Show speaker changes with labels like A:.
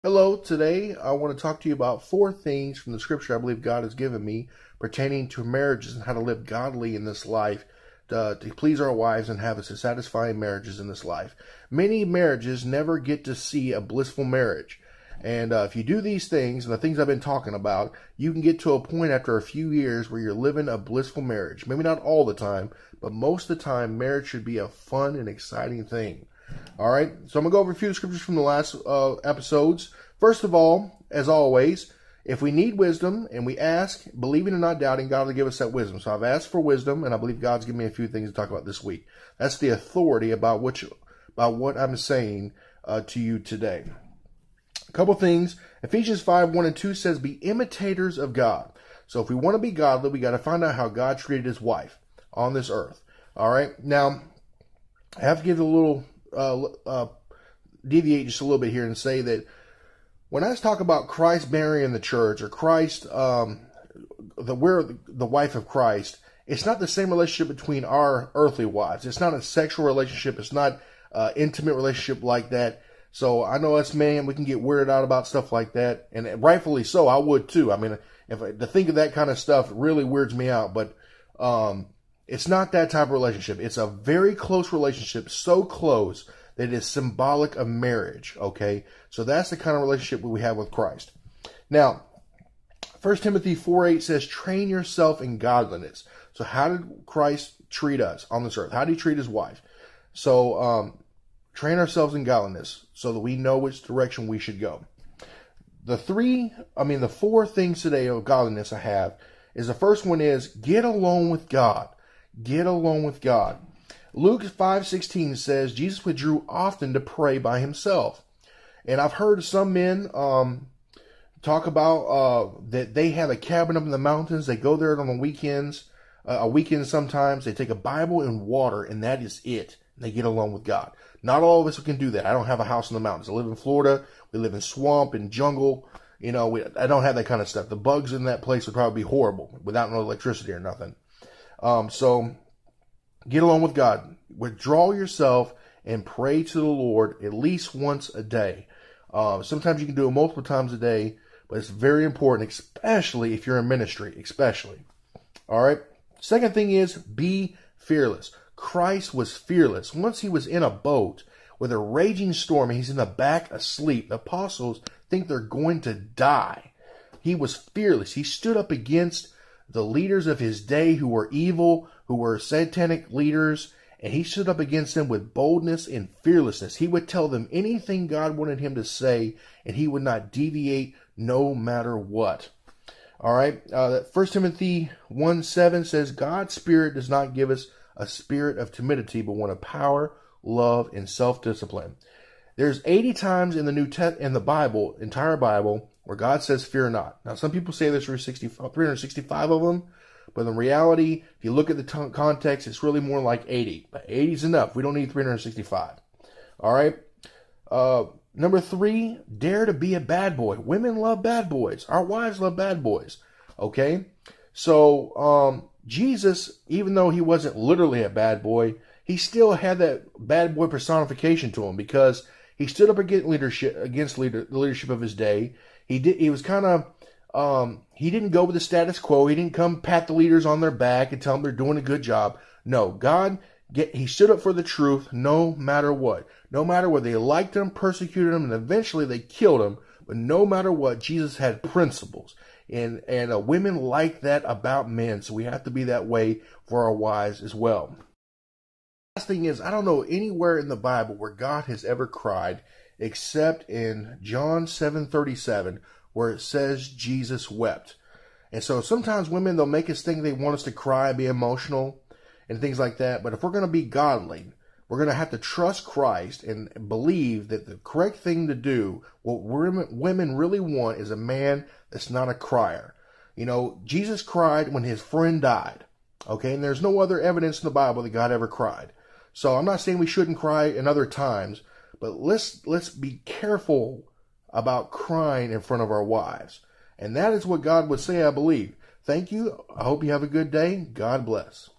A: Hello, today I want to talk to you about 4 things from the scripture I believe God has given me pertaining to marriages and how to live godly in this life to please our wives and have satisfying marriages in this life. Many marriages never get to see a blissful marriage. And if you do these things and the things I've been talking about, you can get to a point after a few years where you're living a blissful marriage. Maybe not all the time, but most of the time, marriage should be a fun and exciting thing. All right, so I'm going to go over a few scriptures from the last episodes. First of all, as always, if we need wisdom and we ask, believing and not doubting, God will give us that wisdom. So I've asked for wisdom, and I believe God's given me a few things to talk about this week. That's the authority about what I'm saying to you today. A couple things. Ephesians 5:1-2 says, be imitators of God. So if we want to be godly, we got to find out how God treated his wife on this earth. All right, now I have to give a little deviate just a little bit here and say that when I talk about Christ marrying the church or Christ, we're the wife of Christ, it's not the same relationship between our earthly wives. It's not a sexual relationship. It's not an intimate relationship like that. So I know us men, we can get weirded out about stuff like that, and rightfully so. I would too. I mean, to think of that kind of stuff really weirds me out. But it's not that type of relationship. It's a very close relationship, so close that it is symbolic of marriage, okay? So that's the kind of relationship we have with Christ. Now, 1 Timothy 4:8 says, train yourself in godliness. So how did Christ treat us on this earth? How did he treat his wife? So train ourselves in godliness so that we know which direction we should go. The 4 things today of godliness I have is the first one is get alone with God. Get alone with God. Luke 5:16 says Jesus withdrew often to pray by himself. And I've heard some men talk about that they have a cabin up in the mountains. They go there on the weekends, a weekend sometimes. They take a Bible and water, and that is it. They get alone with God. Not all of us can do that. I don't have a house in the mountains. I live in Florida. We live in swamp and jungle. You know, I don't have that kind of stuff. The bugs in that place would probably be horrible without no electricity or nothing. So get along with God. Withdraw yourself and pray to the Lord at least once a day. Sometimes you can do it multiple times a day, but it's very important, especially if you're in ministry, especially. All right. Second thing is be fearless. Christ was fearless. Once he was in a boat with a raging storm and he's in the back asleep, the apostles think they're going to die. He was fearless. He stood up against the leaders of his day who were evil, who were satanic leaders, and he stood up against them with boldness and fearlessness. He would tell them anything God wanted him to say, and he would not deviate no matter what. All right, 1 Timothy 1:7 says, God's Spirit does not give us a spirit of timidity, but one of power, love, and self-discipline. There's 80 times in the Bible, entire Bible, where God says, fear not. Now, some people say there's 365 of them, but in reality, if you look at the context, it's really more like 80. But 80 is enough. We don't need 365. All right? Number 3, dare to be a bad boy. Women love bad boys. Our wives love bad boys. Okay? So, Jesus, even though he wasn't literally a bad boy, he still had that bad boy personification to him because he stood up against the leadership of his day. He was kind of, he didn't go with the status quo. He didn't come pat the leaders on their back and tell them they're doing a good job. No, he stood up for the truth no matter what. No matter what, they liked him, persecuted him, and eventually they killed him. But no matter what, Jesus had principles. And women like that about men, so we have to be that way for our wives as well. Last thing is, I don't know anywhere in the Bible where God has ever cried except in John 7:37, where it says Jesus wept. And so sometimes women, they'll make us think they want us to cry, be emotional, and things like that. But if we're going to be godly, we're going to have to trust Christ and believe that the correct thing to do, what women really want, is a man that's not a crier. You know, Jesus cried when his friend died. Okay, and there's no other evidence in the Bible that God ever cried. So I'm not saying we shouldn't cry in other times, but let's be careful about crying in front of our wives. And that is what God would say, I believe. Thank you. I hope you have a good day. God bless.